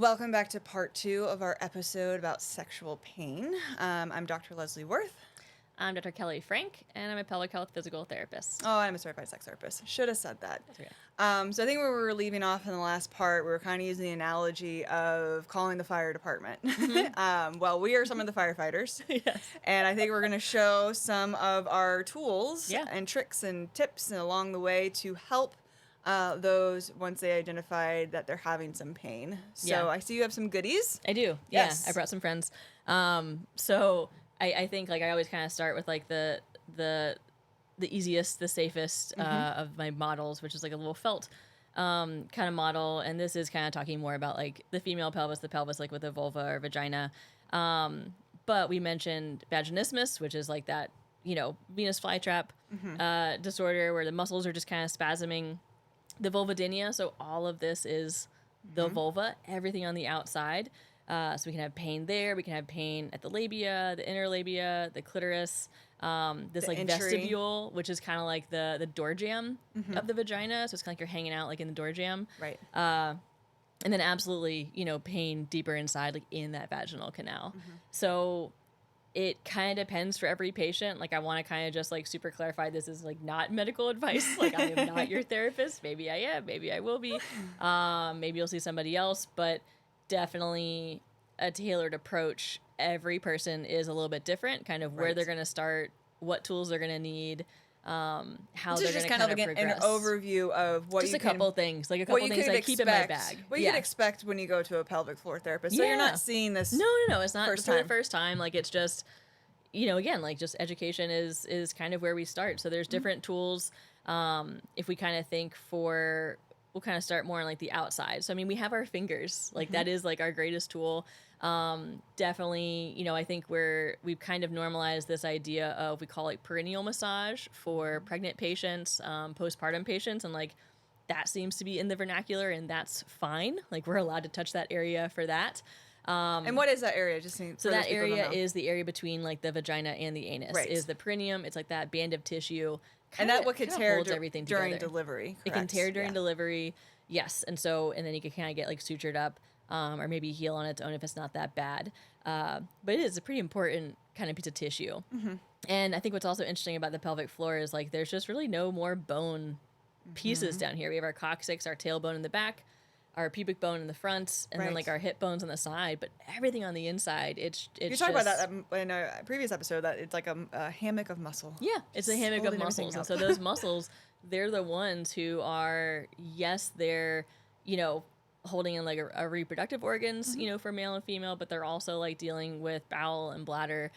Welcome back to part 2 of our episode about sexual pain. I'm Dr. Leslie Worth. I'm Dr. Kelly Frank, and I'm a pelvic health physical therapist. Oh, I'm a certified sex therapist. Should have said that. That's okay. So I think where we were leaving off in the last part, we were kind of using the analogy of calling the fire department. Well, we are some of the firefighters. Yes. And I think we're going to show some of our tools Yeah. and tricks and tips along the way to help those once they identified that they're having some pain. So Yeah. I see you have some goodies. I do. Yes. Yeah, I brought some friends. So I think like I always kind of start with like the easiest, the safest of my models, which is like a little felt kind of model. And this is kind of talking more about like the female pelvis, the pelvis like with a vulva or vagina. But we mentioned vaginismus, which is like that, venous flytrap disorder where the muscles are just kind of spasming. The vulvodynia, so all of this is the vulva, everything on the outside. So we can have pain there. We can have pain at the labia, the inner labia, the clitoris, this The like entry. vestibule, which is kind of like the door jamb of the vagina. So it's kind of like you're hanging out like in the door jamb. Right. And then absolutely, pain deeper inside, like in that vaginal canal. So it kind of depends for every patient. Like I want to kind of just like super clarify this is like not medical advice. Like I am not your therapist. Maybe I am. Maybe I will be. Maybe you'll see somebody else. But definitely a tailored approach. Every person is a little bit different. Kind of where Right. they're going to start, what tools they're going to need, how This they're is just going kind to of like an progress. overview of what Just you a can, couple things, like a what couple you things could I keep in my expect. bag. What you could expect when you go to a pelvic floor therapist. So you're Yeah. not seeing this. No. It's not first for the time. first time. Like it's just, again, like just education is kind of where we start. So there's different tools. If we kind of think we'll kind of start more on like the outside. So I mean, we have our fingers. Like that is like our greatest tool. Definitely, I think we've kind of normalized this idea of we call it perineal massage for pregnant patients, postpartum patients, and like that seems to be in the vernacular, and that's fine. Like we're allowed to touch that area for that. And what is that area? So that area is the area between like the vagina and the anus. Right. Is the perineum. It's like that band of tissue. and that what could kinda tear holds everything during together. delivery. It can correct? tear during Yeah. delivery. Yes. And then you can kind of get like sutured up, or maybe heal on its own if it's not that bad. But it is a pretty important kind of piece of tissue. And I think what's also interesting about the pelvic floor is like there's just really no more bone pieces down here. We have our coccyx, our tailbone in the back, our pubic bone in the front, and then Right. like our hip bones on the side. But everything on the inside, it's You talked about that in a previous episode. That it's like a hammock of muscle. Yeah, it's a hammock of holding everything muscles. And up. so those muscles, they're the ones who are, yes, they're, holding in like a reproductive organs, for male and female, but they're also like dealing with bowel and bladder,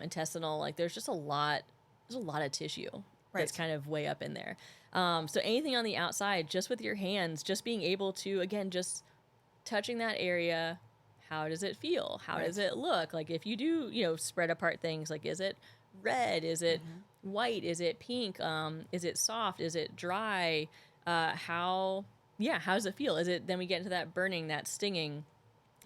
intestinal. Like there's just there's a lot of tissue that's Right. kind of way up in there. So anything on the outside, just with your hands, just being able to, again, just touching that area, how does it feel? How does it look? Like if you do, spread apart things, like is it red? Is it white? Is it pink? Is it soft? Is it dry? How does it feel? Then we get into that burning, that stinging.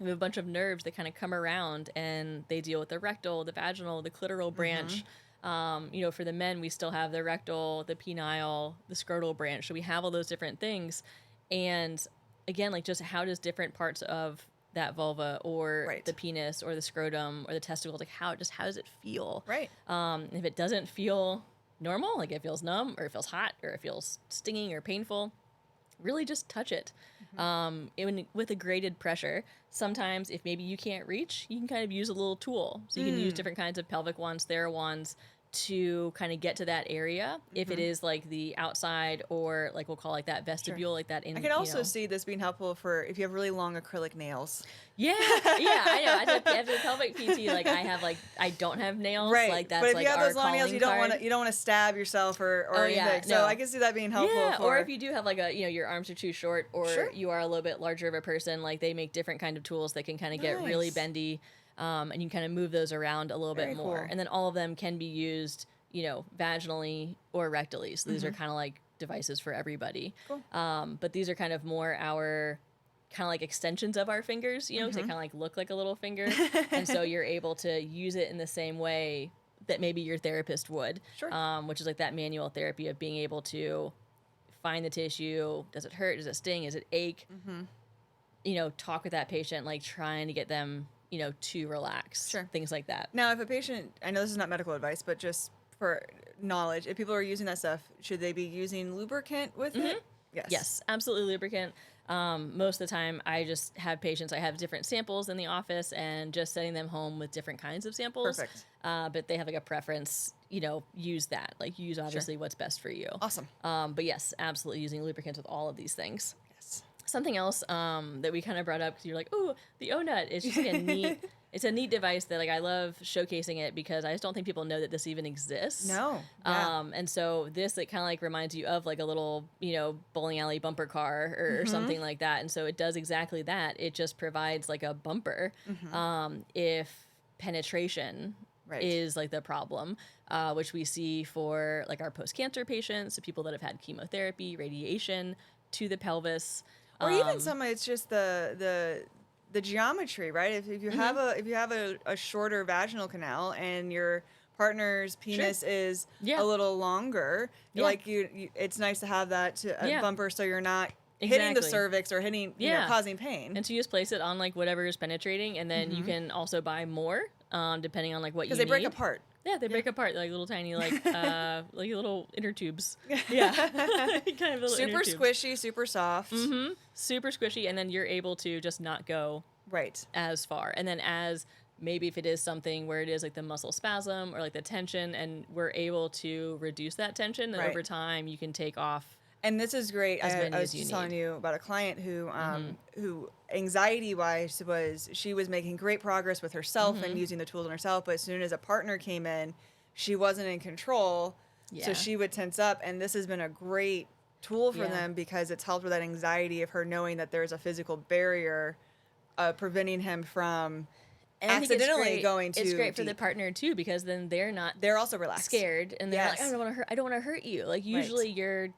We have a bunch of nerves that kind of come around and they deal with the rectal, the vaginal, the clitoral branch. For the men, we still have the rectal, the penile, the scrotal branch. So we have all those different things. And again, like just how does different parts of that vulva or Right. the penis or the scrotum or the testicles, like how does it feel? Right. If it doesn't feel normal, like it feels numb or it feels hot or it feels stinging or painful, really just touch it. With a graded pressure. Sometimes if maybe you can't reach, you can kind of use a little tool. So you can use different kinds of pelvic wands, Therawands, to kind of get to that area. If it is like the outside or like we'll call like that vestibule, like that in. I can also see this being helpful for if you have really long acrylic nails. Yeah, I know. As a pelvic PT, like I don't have nails. Right. Like that's but if like you have our those long nails, calling you don't card. want to stab yourself or anything. So no. I can see that being helpful. Yeah, for, or if you do have like your arms are too short or Sure. you are a little bit larger of a person, like they make different kind of tools that can kind of get really Nice. bendy, and you kind of move those around a little Very bit more. cool. And then all of them can be used, vaginally or rectally. So these are kind of like devices for everybody. Cool. But these are kind of more our kind of like extensions of our fingers, because they kind of like look like a little finger. And so you're able to use it in the same way that maybe your therapist would, Sure. Which is like that manual therapy of being able to find the tissue. Does it hurt? Does it sting? Does it ache? talk with that patient, like trying to get them, to relax. Sure. Things like that. Now, if a patient, I know this is not medical advice, but just for knowledge, if people are using that stuff, should they be using lubricant with it? Yes, absolutely lubricant. Most of the time, I just have patients, I have different samples in the office and just sending them home with different kinds of samples. Perfect. But they have like a preference, use that. Like use obviously what's best for you. Awesome. But yes, absolutely using lubricants with all of these things. Yes. Something else that we kind of brought up because you're like, oh, the O-Nut is just like a neat, it's a neat device that like I love showcasing it because I just don't think people know that this even exists. No. Yeah. And so this, it kind of like reminds you of like a little, bowling alley bumper car or something like that. And so it does exactly that. It just provides like a bumper if penetration is like the problem, which we see for like our post-cancer patients, so people that have had chemotherapy, radiation to the pelvis. Or even some, it's just the geometry, right? If you have a shorter vaginal canal and your partner's penis is a little longer, like you, it's nice to have that bumper so you're not hitting the cervix or hitting, causing pain. And so you just place it on like whatever is penetrating, and then you can also buy more, depending on like what you need. Because they break apart. Yeah, they break apart like little tiny like little inner tubes. Yeah, kind of little super inner tubes. Squishy, super soft. Super squishy, and then you're able to just not go as far. And then as maybe if it is something where it is like the muscle spasm or like the tension, and we're able to reduce that tension, and over time you can take off. And this is great. I was just telling you about a client who anxiety-wise she was making great progress with herself and using the tools on herself, but as soon as a partner came in, she wasn't in control, so she would tense up. And this has been a great tool for them because it's helped with that anxiety of her knowing that there's a physical barrier preventing him from accidentally going to. It's great for the partner too, because then they're also relaxed, scared, and they're like, I don't want to hurt you. Like usually you're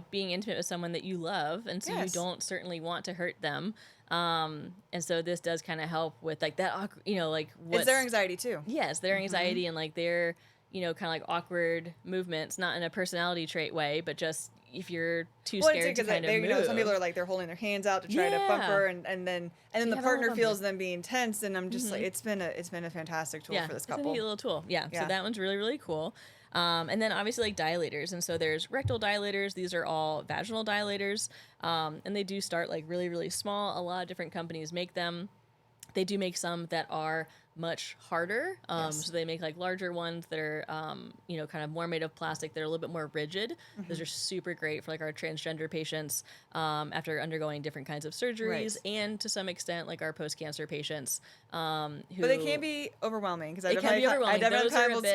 being intimate with someone that you love, and so you don't certainly want to hurt them. And so this does kind of help with like that, like it's their anxiety too. Yes, their anxiety and like their kind of like awkward movements, not in a personality trait way, but just if you're too scared to kind of move. Some people are like they're holding their hands out to try to bumper, and then the partner feels them being tense, and I'm just like, it's been a fantastic tool for this couple. It's a neat little tool. Yeah. So that one's really, really cool. And then obviously like dilators, and so there's rectal dilators. These are all vaginal dilators, and they do start like really, really small. A lot of different companies make them. They do make some that are much harder. So they make like larger ones that are, kind of more made of plastic. They're a little bit more rigid. Those are super great for like our transgender patients after undergoing different kinds of surgeries, and to some extent like our post-cancer patients. But they can be overwhelming because I definitely have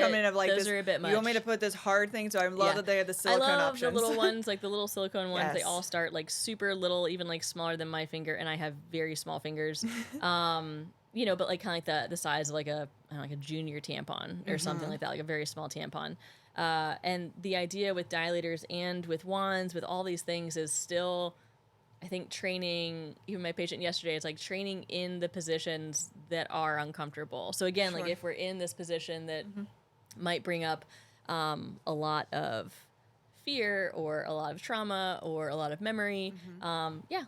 come in of like, those are a bit much. You want me to put this hard thing, so I love that they have the silicone options. I love the little ones, like the little silicone ones. They all start like super little, even like smaller than my finger, and I have very small fingers. But like kind of like the size of like a junior tampon or something like that, like a very small tampon. And the idea with dilators and with wands, with all these things, is still, I think, training. Even my patient yesterday, it's like training in the positions that are uncomfortable. So again, like if we're in this position that might bring up a lot of fear or a lot of trauma or a lot of memory,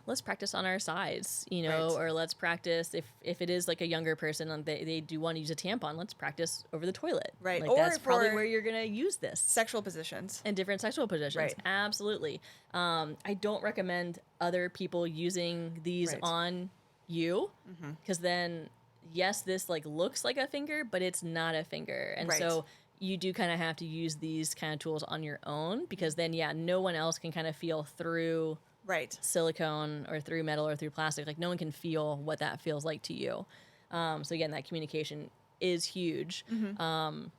let's practice on our sides, or let's practice if it is like a younger person and they do want to use a tampon, let's practice over the toilet. Right. Like or that's probably where you're going to use this. Sexual positions. And different sexual positions. Right. Absolutely. I don't recommend other people using these on you, because then, yes, this like looks like a finger, but it's not a finger. And so you do kind of have to use these kind of tools on your own, because then, no one else can kind of feel through silicone or through metal or through plastic. Like no one can feel what that feels like to you. So again, that communication is huge. And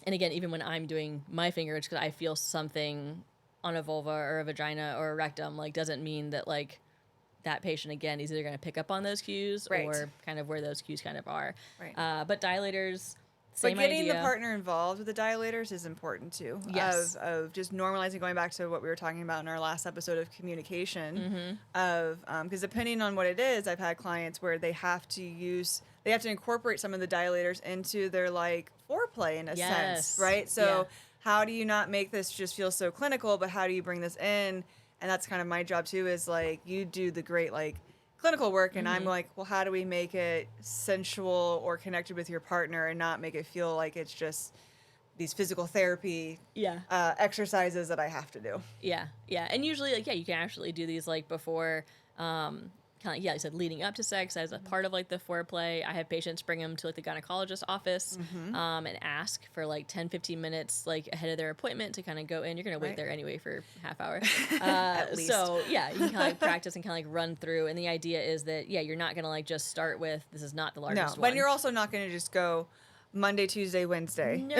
again, even when I'm doing my finger, it's because I feel something on a vulva or a vagina or a rectum, like doesn't mean that like that patient, again, is either going to pick up on those cues or kind of where those cues kind of are. But dilators... But getting the partner involved with the dilators is important too. Yes. Of just normalizing, going back to what we were talking about in our last episode of communication, because depending on what it is, I've had clients where they have to incorporate some of the dilators into their like foreplay in a sense, right? So how do you not make this just feel so clinical, but how do you bring this in? And that's kind of my job too, is like you do the great like clinical work, and I'm like, well, how do we make it sensual or connected with your partner and not make it feel like it's just these physical therapy exercises that I have to do. Yeah. And usually, like, you can actually do these, like, before, kind of, like I said, leading up to sex as a part of, like, the foreplay. I have patients bring them to, like, the gynecologist office, and ask for, like, 10, 15 minutes, like, ahead of their appointment to kind of go in. You're going to wait there anyway for half hour. At least. So, yeah, you can kind of, like, practice and kind of, like, run through. And the idea is that, you're not going to, like, just start with, this is not the largest one. But you're also not going to just go Monday, Tuesday, Wednesday. No,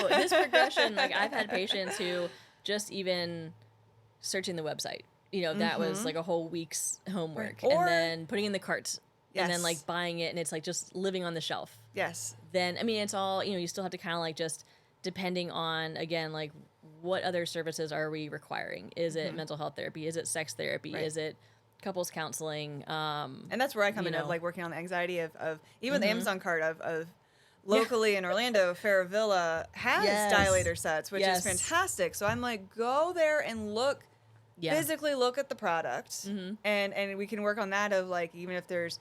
this progression, like, I've had patients who just even searching the website, that was like a whole week's homework. Or, and then putting in the cart and then, like, buying it, and it's like just living on the shelf. Yes. Then, I mean, it's all, you still have to kind of, like, just depending on, again, like, what other services are we requiring? Is it mental health therapy? Is it sex therapy? Is it couples counseling? And that's where I come in, of, like, working on the anxiety of even the Amazon cart of locally in Orlando, Faravilla has dilator sets, which is fantastic. So I'm like, go there and look, physically look at the product, and we can work on that of, like, even if there's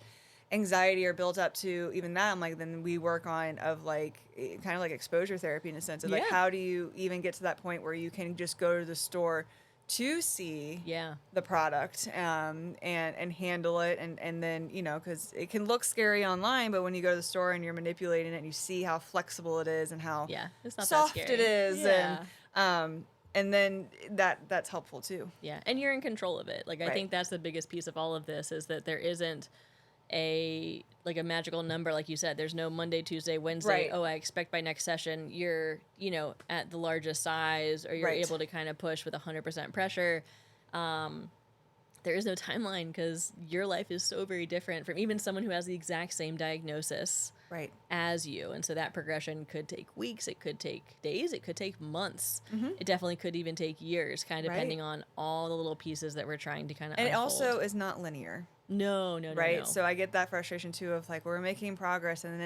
anxiety or built up to even that, I'm like, then we work on of, like, kind of like exposure therapy in a sense of, like, how do you even get to that point where you can just go to the store to see the product and handle it and then, because it can look scary online, but when you go to the store and you're manipulating it and you see how flexible it is and how it's not soft that scary. it is, and then that's helpful too. Yeah, and you're in control of it. Like, I think that's the biggest piece of all of this, is that there isn't a magical number, like you said. There's no Monday, Tuesday, Wednesday. Oh, I expect by next session you're at the largest size, or you're able to kind of push with 100% pressure. There is no timeline, because your life is so very different from even someone who has the exact same diagnosis as you, and so that progression could take weeks, it could take days, it could take months, it definitely could even take years, kind of depending on all the little pieces that we're trying to kind of and unfold. it also is not linear. No. So I get that frustration too of, like, we're making progress, and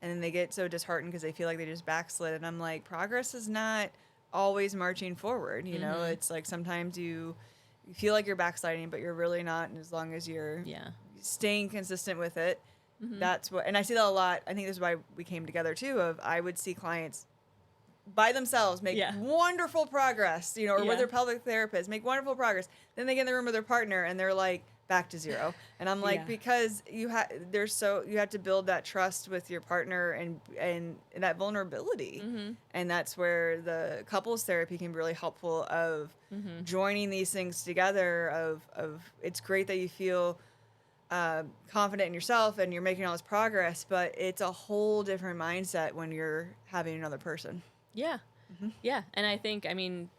then they get so disheartened because they feel like they just backslid, and I'm like, progress is not always marching forward. It's like sometimes you feel like you're backsliding, but you're really not. And as long as you're staying consistent with it, that's what. And I see that a lot. I think this is why we came together too. Of I would see clients by themselves make wonderful progress, or with their pelvic therapist, make wonderful progress. Then they get in the room with their partner and they're like back to zero. And I'm like, because you have to build that trust with your partner and that vulnerability. And that's where the couples therapy can be really helpful of joining these things together of it's great that you feel confident in yourself and you're making all this progress, but it's a whole different mindset when you're having another person. Yeah. And I think, I mean,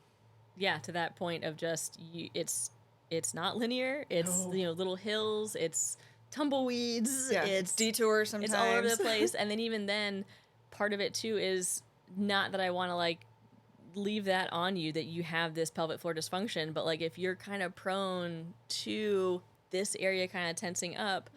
to that point of just, it's not linear. It's, little hills, it's tumbleweeds, it's detours sometimes. It's all over the place. And then even then, part of it too is not that I want to, like, leave that on you, that you have this pelvic floor dysfunction, but, like, if you're kind of prone to this area kind of tensing up,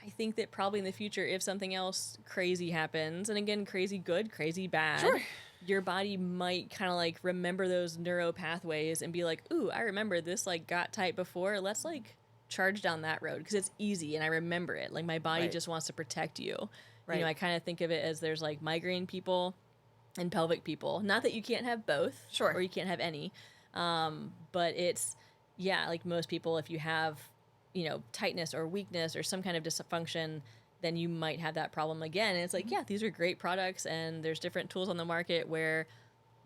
I think that probably in the future, if something else crazy happens, and again, crazy good, crazy bad, your body might kind of, like, remember those neuro pathways and be like, ooh, I remember this, like, got tight before. Let's, like, charge down that road because it's easy and I remember it. Like, my body just wants to protect you. I kind of think of it as there's, like, migraine people and pelvic people. Not that you can't have both or you can't have any. But it's, like most people, if you have, tightness or weakness or some kind of dysfunction, then you might have that problem again. And it's like, these are great products, and there's different tools on the market where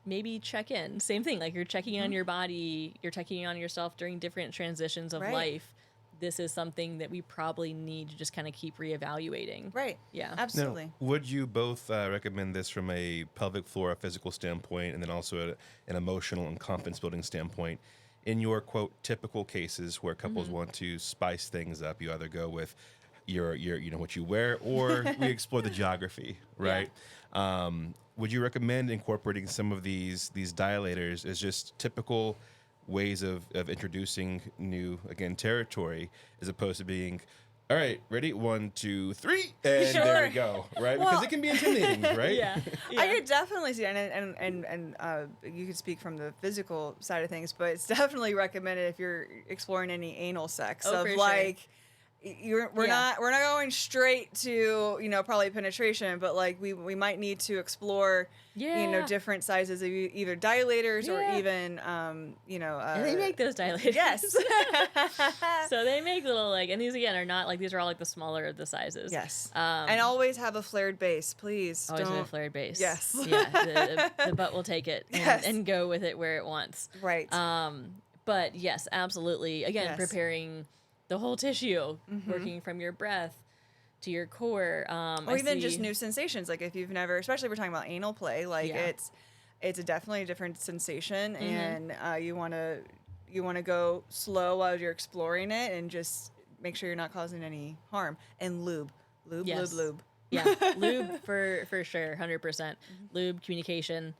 maybe check in. Same thing, like, you're checking on your body, you're checking on yourself during different transitions of life. This is something that we probably need to just kind of keep reevaluating. Yeah. Absolutely. Now, would you both recommend this from a pelvic floor physical standpoint, and then also an emotional and confidence building standpoint? In your, quote, typical cases where couples want to spice things up, you either go with your what you wear, or we explore the geography, right? Would you recommend incorporating some of these dilators as just typical ways of introducing new, again, territory, as opposed to being, all right, ready, 1, 2, 3, and there we go, right? Because it can be intimidating, right? I could definitely see that, and you could speak from the physical side of things, but it's definitely recommended if you're exploring any anal sex. For like, we're not going straight to, you know, probably penetration, but like we might need to explore, you know, different sizes of either dilators or even, you know, and they make those dilators. Yes. So they make little, like, and these again are not like, these are all like the smaller of the sizes. Yes. And always have a flared base, please. Always have a flared base. Yes. Yeah. The butt will take it and go with it where it wants. Right. But yes, absolutely. Again, preparing the whole tissue, working from your breath to your core. Or even just new sensations. Like if you've never, especially if we're talking about anal play, like it's definitely a different sensation, and you want to go slow while you're exploring it, and just make sure you're not causing any harm. And lube. Yeah, lube for sure, 100%. Lube, communication,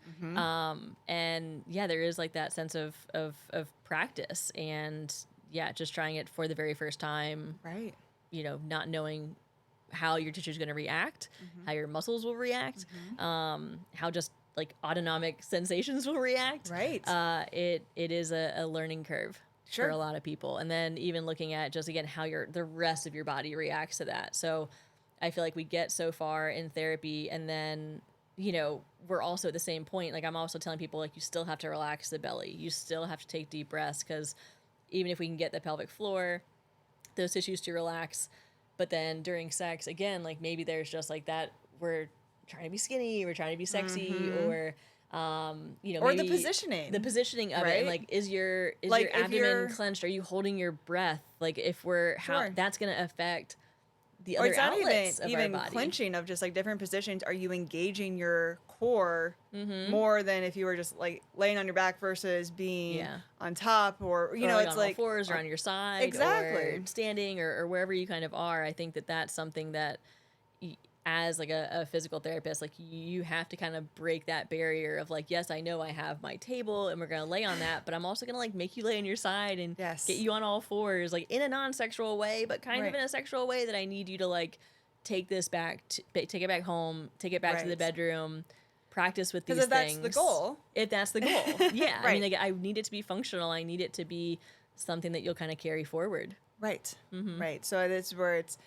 and there is like that sense of practice, and just trying it for the very first time. Right. You know, not knowing how your tissue is going to react, how your muscles will react, how just like autonomic sensations will react. Right. It is a learning curve. Sure. For a lot of people, and then even looking at just again how the rest of your body reacts to that. So I feel like we get so far in therapy, and then, you know, we're also at the same point. Like I'm also telling people, like, you still have to relax the belly. You still have to take deep breaths, because even if we can get the pelvic floor, those tissues to relax, but then during sex, again, like maybe there's just like that, we're trying to be skinny, we're trying to be sexy, or you know, or the positioning of it, and like is your abdomen clenched? Are you holding your breath? Like if how that's going to affect the other outlets of our body. Clenching of just like different positions. Are you engaging your core more than if you were just like laying on your back versus being on top, or you know, it's on like all fours or on your side, or standing, or wherever you kind of are. I think that's something that as like a physical therapist, like you have to kind of break that barrier of like, yes, I know I have my table and we're going to lay on that, but I'm also going to like make you lay on your side and get you on all fours, like in a non-sexual way, but kind of in a sexual way, that I need you to like take this back, take it back home, take it back to the bedroom, practice with these things. If that's the goal. Yeah. I mean, like, I need it to be functional. I need it to be something that you'll kind of carry forward. Right. Right. So that's where it's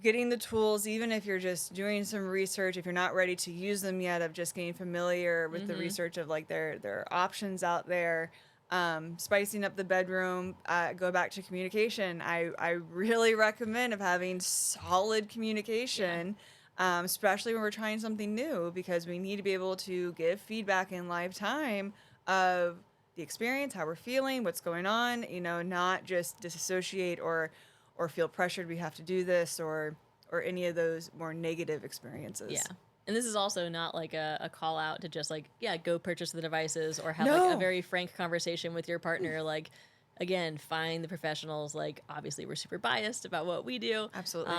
getting the tools, even if you're just doing some research, if you're not ready to use them yet, of just getting familiar with the research of like there are options out there. Spicing up the bedroom, go back to communication. I really recommend of having solid communication, especially when we're trying something new, because we need to be able to give feedback in live time of the experience, how we're feeling, what's going on, you know, not just disassociate or feel pressured we have to do this, or any of those more negative experiences. Yeah. And this is also not like a call out to just like, go purchase the devices, or have like a very frank conversation with your partner. Like, again, find the professionals. Like, obviously we're super biased about what we do. Absolutely.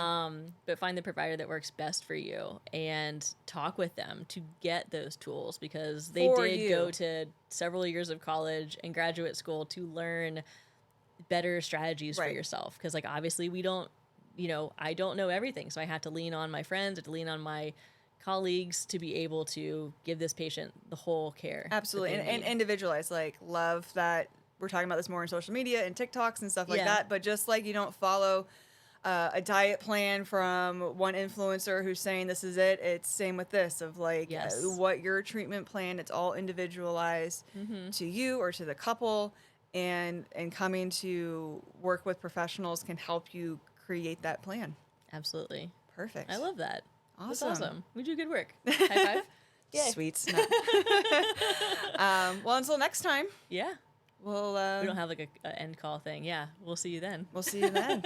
But find the provider that works best for you and talk with them to get those tools, because they did go to several years of college and graduate school to learn better strategies for yourself. Because like, obviously we don't, you know, I don't know everything. So I have to lean on my friends, I have to lean on my colleagues to be able to give this patient the whole care. Absolutely. And individualize. Like, love that we're talking about this more in social media and TikToks and stuff like that. But just like you don't follow a diet plan from one influencer who's saying this is it, it's same with this, of like what your treatment plan, it's all individualized to you or to the couple. And coming to work with professionals can help you create that plan. Absolutely. Perfect. I love that. Awesome. That's awesome. We do good work. High five. Yay. Sweet. Well, until next time. Yeah. We'll we don't have like a end call thing. Yeah. We'll see you then. We'll see you then.